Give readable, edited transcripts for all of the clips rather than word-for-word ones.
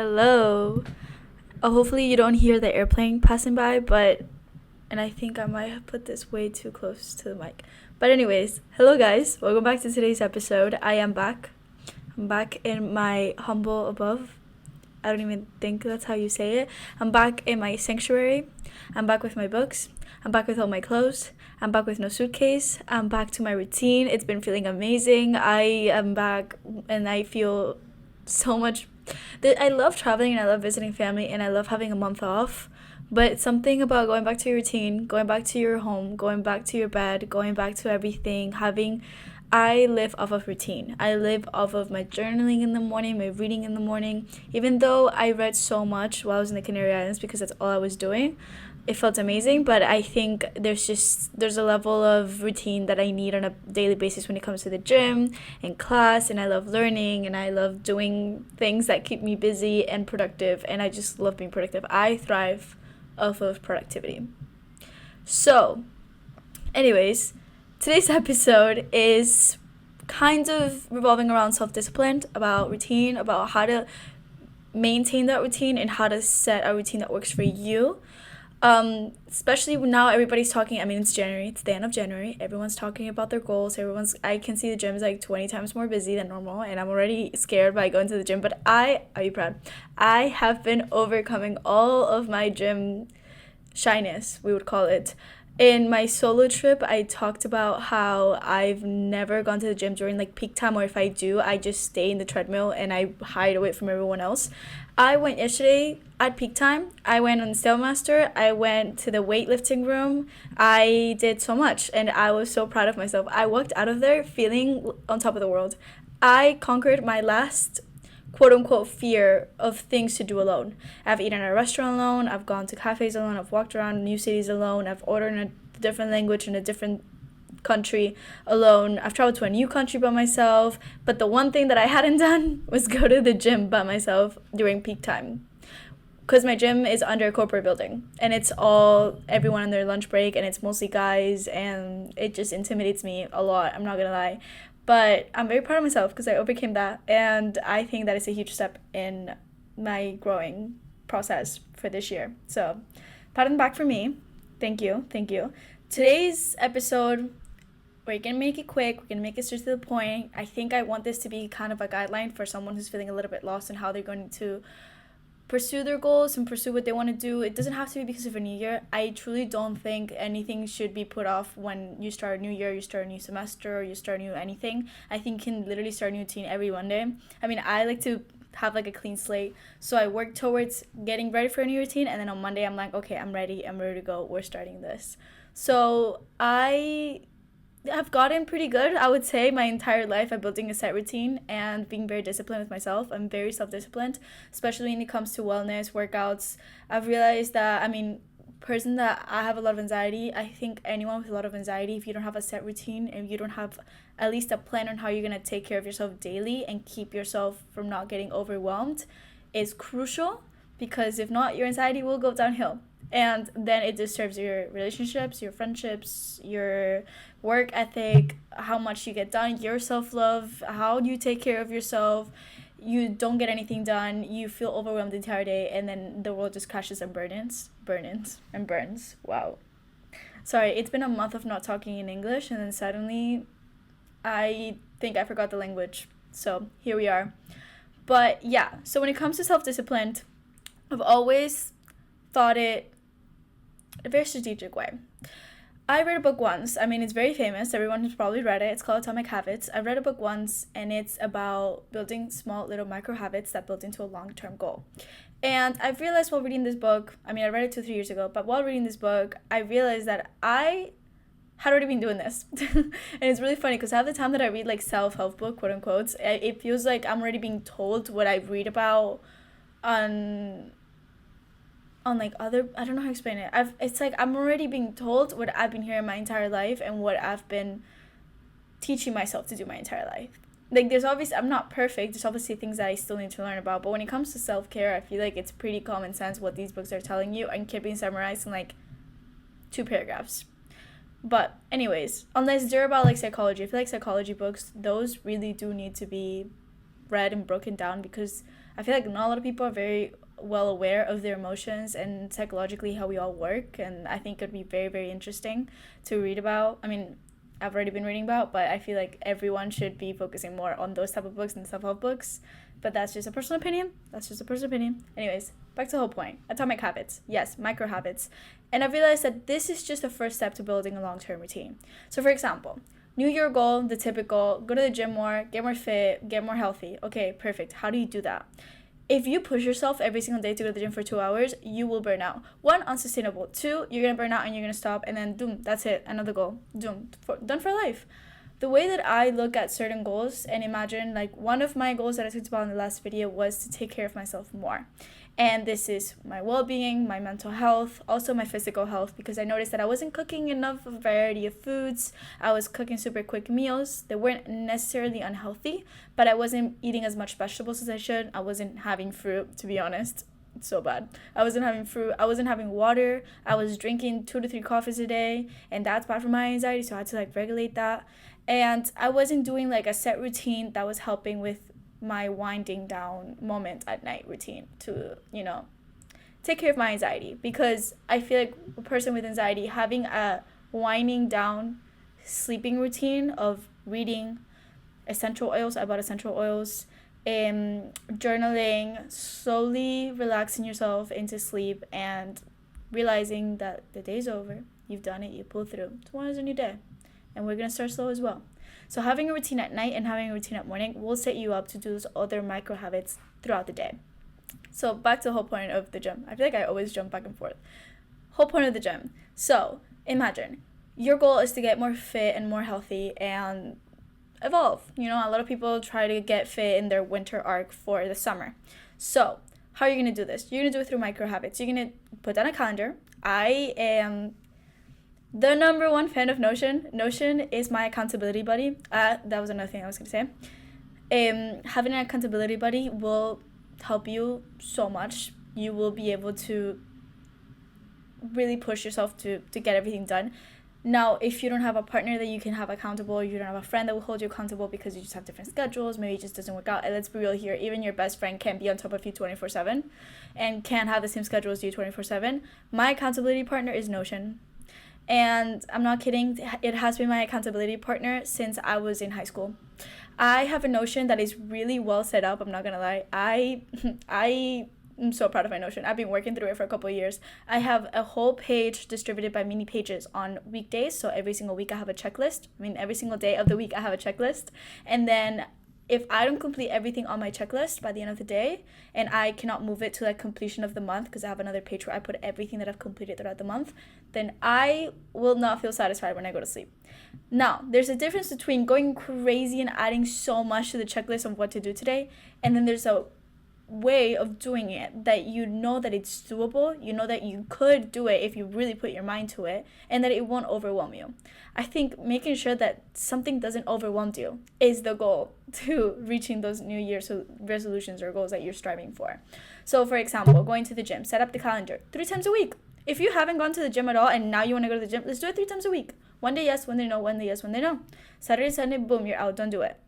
Hello. Hopefully you don't hear the airplane passing by, and I think I might have put this way too close to the mic. But anyways, hello guys. Welcome back to today's episode. I am back. I'm back in my humble above. I don't even think that's how you say it. I'm back in my sanctuary. I'm back with my books. I'm back with all my clothes. I'm back with no suitcase. I'm back to my routine. It's been feeling amazing. I am back and I feel so much. I love traveling and I love visiting family and I love having a month off. But something about going back to your routine, going back to your home, going back to your bed, going back to everything, I live off of routine. I live off of my journaling in the morning, my reading in the morning. Even though I read so much while I was in the Canary Islands because that's all I was doing, it felt amazing. But I think there's a level of routine that I need on a daily basis when it comes to the gym and class. And I love learning and I love doing things that keep me busy and productive. And I just love being productive. I thrive off of productivity. So, anyways, today's episode is kind of revolving around self-discipline, about routine, about how to maintain that routine and how to set a routine that works for you. Especially now everybody's talking, it's January, it's the end of January, everyone's talking about their goals, I can see the gym is like 20 times more busy than normal, and I'm already scared by going to the gym, but are you proud? I have been overcoming all of my gym shyness, we would call it. In my solo trip, I talked about how I've never gone to the gym during like peak time, or if I do, I just stay in the treadmill and I hide away from everyone else. I went yesterday at peak time. I went on Stairmaster. I went to the weightlifting room. I did so much and I was so proud of myself. I walked out of there feeling on top of the world. I conquered my last quote unquote fear of things to do alone. I've eaten at a restaurant alone, I've gone to cafes alone, I've walked around new cities alone, I've ordered in a different language in a different country alone, I've traveled to a new country by myself, but the one thing that I hadn't done was go to the gym by myself during peak time. Because my gym is under a corporate building and it's all everyone on their lunch break and it's mostly guys and it just intimidates me a lot, I'm not gonna lie. But I'm very proud of myself because I overcame that, and I think that is a huge step in my growing process for this year. So, pat on the back for me. Thank you. Today's episode, we're going to make it quick. We're going to make it straight to the point. I think I want this to be kind of a guideline for someone who's feeling a little bit lost in how they're going to pursue their goals and pursue what they want to do. It doesn't have to be because of a new year. I truly don't think anything should be put off when you start a new year, you start a new semester, or you start a new anything. I think you can literally start a new routine every Monday. I like to have like a clean slate. So I work towards getting ready for a new routine, and then on Monday I'm like, okay, I'm ready to go. We're starting this. So I've gotten pretty good, I would say, my entire life at building a set routine and being very disciplined with myself. I'm very self-disciplined, especially when it comes to wellness, workouts. I've realized that, person that I have a lot of anxiety. I think anyone with a lot of anxiety, if you don't have a set routine and you don't have at least a plan on how you're going to take care of yourself daily and keep yourself from not getting overwhelmed, is crucial, because if not, your anxiety will go downhill. And then it disturbs your relationships, your friendships, your work ethic, how much you get done, your self-love, how you take care of yourself. You don't get anything done, you feel overwhelmed the entire day, and then the world just crashes and burns. Wow. Sorry, it's been a month of not talking in English, and then suddenly I think I forgot the language. So here we are. But yeah, so when it comes to self-discipline, I've always thought it a very strategic way. I read a book once. It's very famous. Everyone has probably read it. It's called Atomic Habits. I read a book once, and it's about building small little micro habits that build into a long-term goal. And I've realized while reading this book, I read it 2-3 years ago, but while reading this book, I realized that I had already been doing this. And it's really funny because half the time that I read like self-help book, quote unquote, it feels like I'm already being told what I read about on like other, I don't know how to explain it. It's like I'm already being told what I've been hearing my entire life and what I've been teaching myself to do my entire life. Like I'm not perfect. There's obviously things that I still need to learn about. But when it comes to self-care, I feel like it's pretty common sense what these books are telling you and can be summarized in like 2 paragraphs. But anyways, unless they're about like psychology, I feel like psychology books, those really do need to be read and broken down, because I feel like not a lot of people are very well aware of their emotions and psychologically how we all work, and I think it'd be very, very interesting to read about. I mean, I've already been reading about, but I feel like everyone should be focusing more on those type of books and self-help books. But that's just a personal opinion. Anyways, back to the whole point. Atomic habits. Yes, micro habits. And I realized that this is just the first step to building a long-term routine. So for example, New Year goal, the typical, go to the gym more, get more fit, get more healthy. Okay, perfect. How do you do that? If you push yourself every single day to go to the gym for 2 hours, you will burn out. 1, unsustainable. 2, you're going to burn out and you're going to stop, and then doom, that's it. Another goal. Doom. Done for life. The way that I look at certain goals and imagine, like, one of my goals that I talked about in the last video was to take care of myself more. And this is my well-being, my mental health, also my physical health, because I noticed that I wasn't cooking enough of a variety of foods. I was cooking super quick meals. They weren't necessarily unhealthy, but I wasn't eating as much vegetables as I should. I wasn't having fruit, to be honest. It's so bad. I wasn't having fruit. I wasn't having water. I was drinking 2 to 3 coffees a day, and that's bad for my anxiety, so I had to like regulate that. And I wasn't doing like a set routine that was helping with my winding down moment at night routine to, take care of my anxiety, because I feel like a person with anxiety having a winding down sleeping routine of reading essential oils, about essential oils, journaling, slowly relaxing yourself into sleep, and realizing that the day's over, you've done it, you pull through. Tomorrow's a new day, and we're going to start slow as well. So having a routine at night and having a routine at morning will set you up to do those other micro habits throughout the day. So back to the whole point of the gym. I feel like I always jump back and forth. Whole point of the gym. So imagine your goal is to get more fit and more healthy and evolve. A lot of people try to get fit in their winter arc for the summer. So how are you going to do this? You're going to do it through micro habits. You're going to put down a calendar. I am the number one fan of Notion. Notion is my accountability buddy. That was another thing I was going to say. Having an accountability buddy will help you so much. You will be able to really push yourself to get everything done. Now, if you don't have a partner that you can have accountable, you don't have a friend that will hold you accountable because you just have different schedules, maybe it just doesn't work out. And let's be real here, even your best friend can't be on top of you 24/7 and can't have the same schedule as you 24/7. My accountability partner is Notion. And I'm not kidding, it has been my accountability partner since I was in high school. I have a Notion that is really well set up, I'm not gonna lie. I'm so proud of my Notion. I've been working through it for a couple of years. I have a whole page distributed by mini pages on weekdays, so every single week I have a checklist. Every single day of the week I have a checklist. And then if I don't complete everything on my checklist by the end of the day, and I cannot move it to like completion of the month because I have another page where I put everything that I've completed throughout the month, then I will not feel satisfied when I go to sleep. Now, there's a difference between going crazy and adding so much to the checklist of what to do today, and then there's a way of doing it that that it's doable, that you could do it if you really put your mind to it, and that it won't overwhelm you. I think making sure that something doesn't overwhelm you is the goal to reaching those New Year's resolutions or goals that you're striving for. So for example, going to the gym, set up the calendar 3 times a week. If you haven't gone to the gym at all and now you want to go to the gym, let's do it 3 times a week. One day yes, one day no, one day yes, one day no. Saturday, Sunday, boom, you're out, don't do it.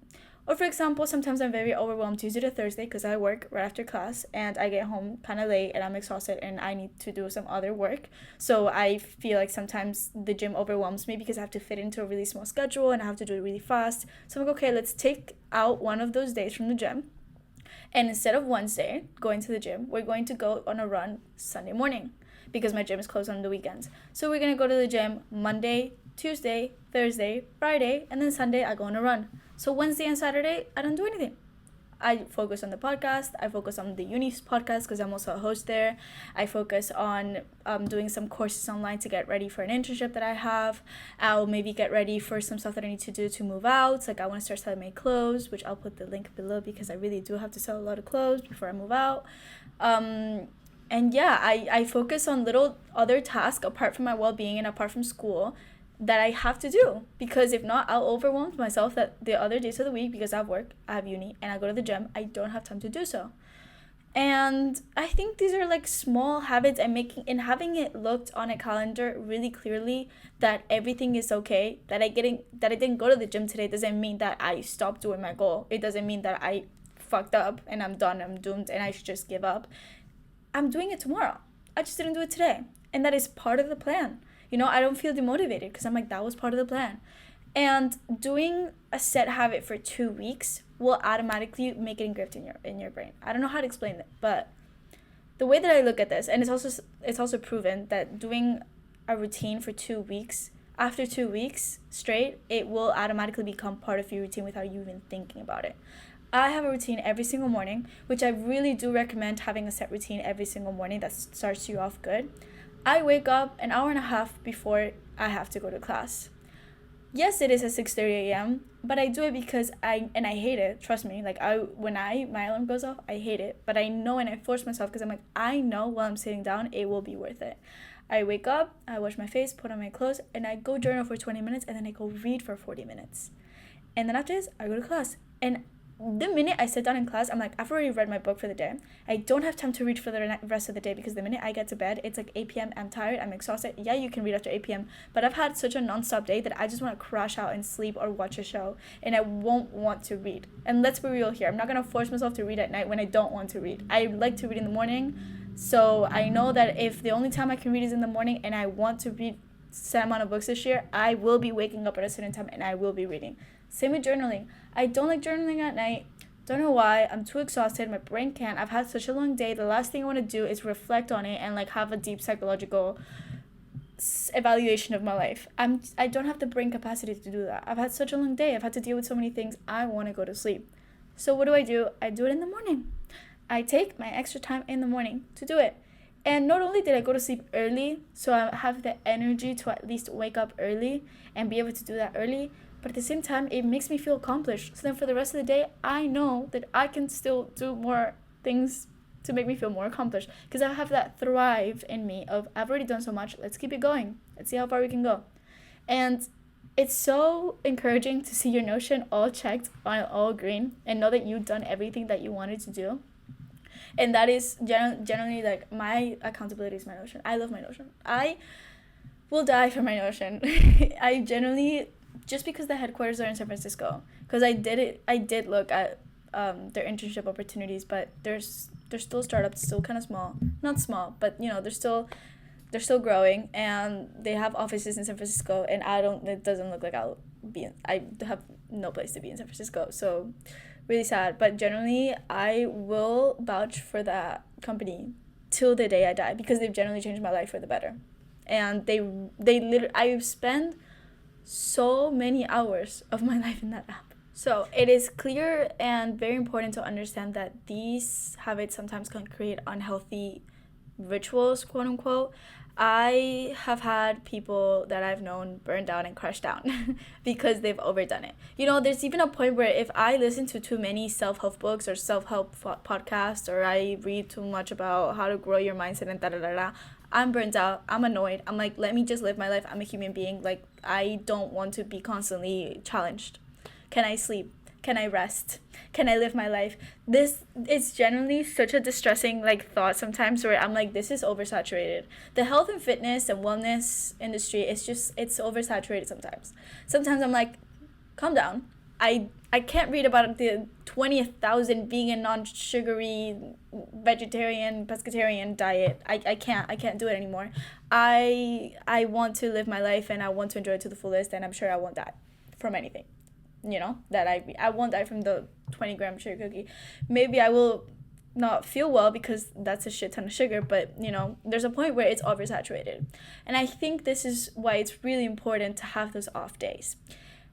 Or for example, sometimes I'm very overwhelmed Tuesday to Thursday because I work right after class and I get home kind of late and I'm exhausted and I need to do some other work. So I feel like sometimes the gym overwhelms me because I have to fit into a really small schedule and I have to do it really fast. So I'm like, okay, let's take out one of those days from the gym. And instead of Wednesday going to the gym, we're going to go on a run Sunday morning because my gym is closed on the weekends. So we're going to go to the gym Monday, Tuesday, Thursday, Friday, and then Sunday I go on a run. So Wednesday and Saturday, I don't do anything. I focus on the podcast. I focus on the uni's podcast because I'm also a host there. I focus on doing some courses online to get ready for an internship that I have. I'll maybe get ready for some stuff that I need to do to move out. Like I want to start selling my clothes, which I'll put the link below because I really do have to sell a lot of clothes before I move out. And yeah, I focus on little other tasks apart from my well-being and apart from school that I have to do, because if not, I'll overwhelm myself that the other days of the week, because I have work, I have uni, and I go to the gym, I don't have time to do so. And I think these are like small habits, and having it looked on a calendar really clearly that everything is okay, that I didn't go to the gym today doesn't mean that I stopped doing my goal. It doesn't mean that I fucked up and I'm done, I'm doomed, and I should just give up. I'm doing it tomorrow. I just didn't do it today. And that is part of the plan. I don't feel demotivated because I'm like, that was part of the plan. And doing a set habit for 2 weeks will automatically make it engraved in your brain. I don't know how to explain it, but the way that I look at this, and it's also proven that doing a routine for 2 weeks, after 2 weeks straight, it will automatically become part of your routine without you even thinking about it. I have a routine every single morning, which I really do recommend having a set routine every single morning that starts you off good. I wake up an hour and a half before I have to go to class. Yes, it is at 6:30 a.m., but I do it because I hate it. Trust me. Like, when my alarm goes off, I hate it. But I know, and I force myself because I'm like, I know while I'm sitting down, it will be worth it. I wake up, I wash my face, put on my clothes, and I go journal for 20 minutes, and then I go read for 40 minutes. And then after this, I go to class. And the minute I sit down in class, I'm like, I've already read my book for the day. I don't have time to read for the rest of the day because the minute I get to bed, it's like 8 p.m. I'm tired, I'm exhausted. Yeah, you can read after 8 p.m., but I've had such a non-stop day that I just want to crash out and sleep or watch a show, and I won't want to read. And let's be real here. I'm not going to force myself to read at night when I don't want to read. I like to read in the morning, so I know that if the only time I can read is in the morning and I want to read set amount of books this year, I will be waking up at a certain time and I will be reading. Same with journaling. I don't like journaling at night. Don't know why. I'm too exhausted. My brain can't. I've had such a long day. The last thing I want to do is reflect on it and like have a deep psychological evaluation of my life. I don't have the brain capacity to do that. I've had such a long day. I've had to deal with so many things. I want to go to sleep. So what do? I do it in the morning. I take my extra time in the morning to do it. And not only did I go to sleep early, so I have the energy to at least wake up early and be able to do that early, but at the same time, it makes me feel accomplished. So then for the rest of the day, I know that I can still do more things to make me feel more accomplished. Because I have that thrive in me of, I've already done so much, let's keep it going. Let's see how far we can go. And it's so encouraging to see your Notion all checked, all green, and know that you've done everything that you wanted to do. And that is generally like my accountability is my Notion. I love my Notion. I will die for my Notion. I generally, just because the headquarters are in San Francisco, because I did look at their internship opportunities, but they're still startups, still kind of small. Not small, but they're still growing, and they have offices in San Francisco, and it doesn't look like I have no place to be in San Francisco, so really sad. But generally, I will vouch for that company till the day I die, because they've generally changed my life for the better. And they literally, I spend so many hours of my life in that app. So it is clear and very important to understand that these habits sometimes can create unhealthy rituals, quote unquote. I have had people that I've known burn down and crush down because they've overdone it. There's even a point where if I listen to too many self-help books or self-help podcasts, or I read too much about how to grow your mindset and da-da-da-da, I'm burnt out. I'm annoyed. I'm like, let me just live my life. I'm a human being. Like, I don't want to be constantly challenged. Can I sleep? Can I rest? Can I live my life? This is generally such a distressing thought sometimes, where I'm like, this is oversaturated. The health and fitness and wellness industry is it's oversaturated sometimes. Sometimes I'm like, calm down. I can't read about the 20,000 vegan, non-sugary, vegetarian, pescatarian diet. I can't do it anymore. I want to live my life, and I want to enjoy it to the fullest, and I'm sure I won't die from anything. That I won't die from the 20-gram sugar cookie. Maybe I will not feel well because that's a shit ton of sugar, but there's a point where it's oversaturated. And I think this is why it's really important to have those off days.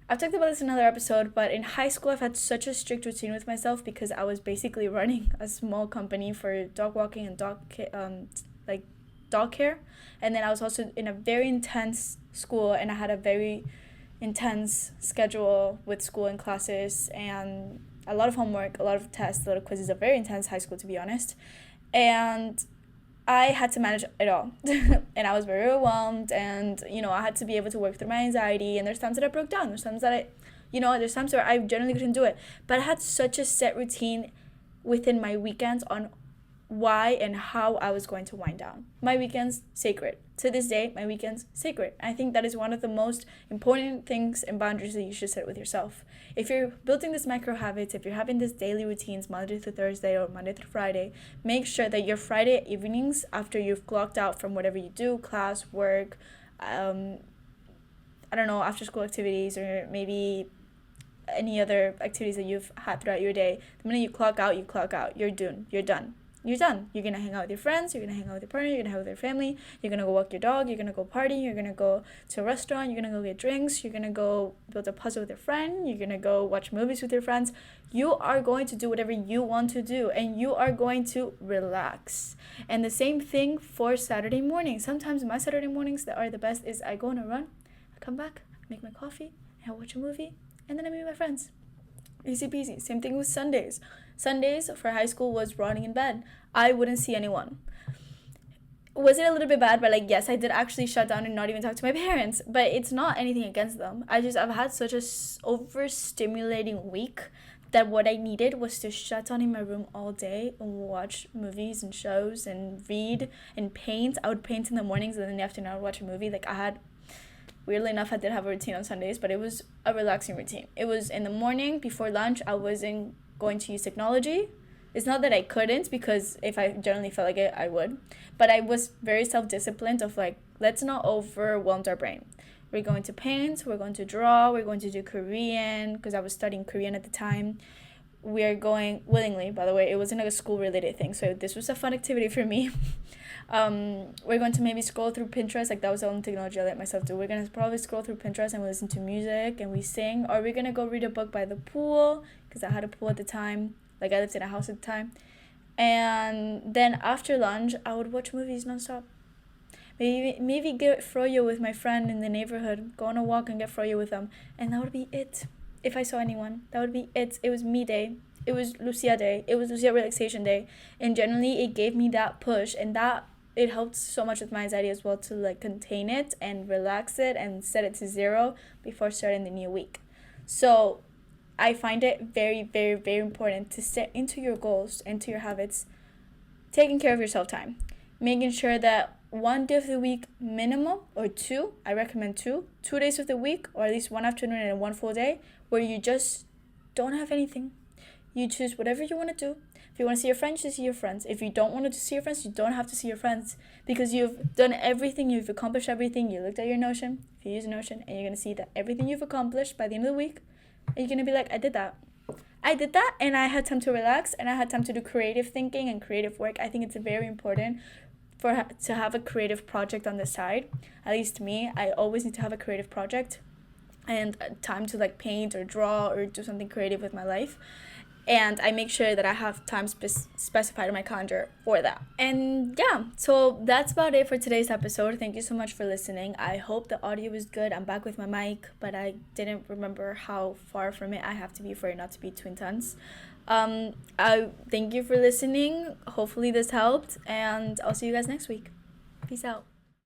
I've talked about this in another episode, but in high school I've had such a strict routine with myself because I was basically running a small company for dog walking and dog care, and then I was also in a very intense school, and I had a very intense schedule with school and classes and a lot of homework, a lot of tests, a lot of quizzes. A very intense high school, to be honest, and I had to manage it all. And I was very overwhelmed, and I had to be able to work through my anxiety, and there's times that I broke down, there's times that there's times where I generally couldn't do it, but I had such a set routine within my weekends on why and how I was going to wind down. My weekends, sacred. To this day, my weekends, sacred. I think that is one of the most important things and boundaries that you should set with yourself. If you're building these micro habits, if you're having these daily routines Monday through Thursday or Monday through Friday, make sure that your Friday evenings, after you've clocked out from whatever you do, class, work, I don't know, after school activities, or maybe any other activities that you've had throughout your day, the minute you clock out, you clock out. You're done. You're done. You're done. You're gonna hang out with your friends, you're gonna hang out with your partner, you're gonna hang out with your family, you're gonna go walk your dog, you're gonna go party, you're gonna go to a restaurant, you're gonna go get drinks, you're gonna go build a puzzle with your friend, you're gonna go watch movies with your friends. You are going to do whatever you want to do, and you are going to relax. And the same thing for Saturday morning. Sometimes my Saturday mornings that are the best is I go on a run, I come back, I make my coffee, I watch a movie, and then I meet my friends. Easy peasy. Same thing with Sundays. Sundays for high school was rotting in bed. I wouldn't see anyone. Was it a little bit bad? But like, yes, I did actually shut down and not even talk to my parents. But it's not anything against them. I've had such a overstimulating week that what I needed was to shut down in my room all day and watch movies and shows and read and paint. I would paint in the mornings, and then in the afternoon I would watch a movie. Weirdly enough, I did have a routine on Sundays, but it was a relaxing routine. It was in the morning, before lunch, I wasn't going to use technology. It's not that I couldn't, because if I generally felt like it, I would. But I was very self-disciplined of like, let's not overwhelm our brain. We're going to paint, we're going to draw, we're going to do Korean, because I was studying Korean at the time. We are going willingly, by the way. It wasn't like a school-related thing, so this was a fun activity for me. We're going to maybe scroll through Pinterest. Like, that was the only technology I let myself do. We're going to probably scroll through Pinterest and we listen to music and we sing. Or we're going to go read a book by the pool, because I had a pool at the time. Like, I lived in a house at the time. And then after lunch, I would watch movies nonstop. Maybe get froyo with my friend in the neighborhood. Go on a walk and get froyo with them. And that would be it. If I saw anyone, that would be it. It was me day. It was Lucia day. It was Lucia relaxation day. And generally, it gave me that push, and that it helped so much with my anxiety as well, to like contain it and relax it and set it to 0 before starting the new week. So I find it very, very, very important to set into your goals, into your habits, taking care of yourself time, making sure that 1 day of the week minimum, or 2, I recommend 2 days of the week, or at least 1 afternoon and 1 full day, where you just don't have anything. You choose whatever you want to do. If you want to see your friends, you see your friends. If you don't want to see your friends, you don't have to see your friends, because you've done everything, you've accomplished everything. You looked at your Notion, if you use Notion, and you're going to see that everything you've accomplished by the end of the week, and you're going to be like, I did that, and I had time to relax, and I had time to do creative thinking and creative work. I think it's very important to have a creative project on the side. At least me, I always need to have a creative project and time to like paint or draw or do something creative with my life. And I make sure that I have time specified in my calendar for that. And yeah, so that's about it for today's episode. Thank you so much for listening. I hope the audio was good. I'm back with my mic, but I didn't remember how far from it I have to be for it not to be too intense. I thank you for listening. Hopefully this helped, and I'll see you guys next week. Peace out.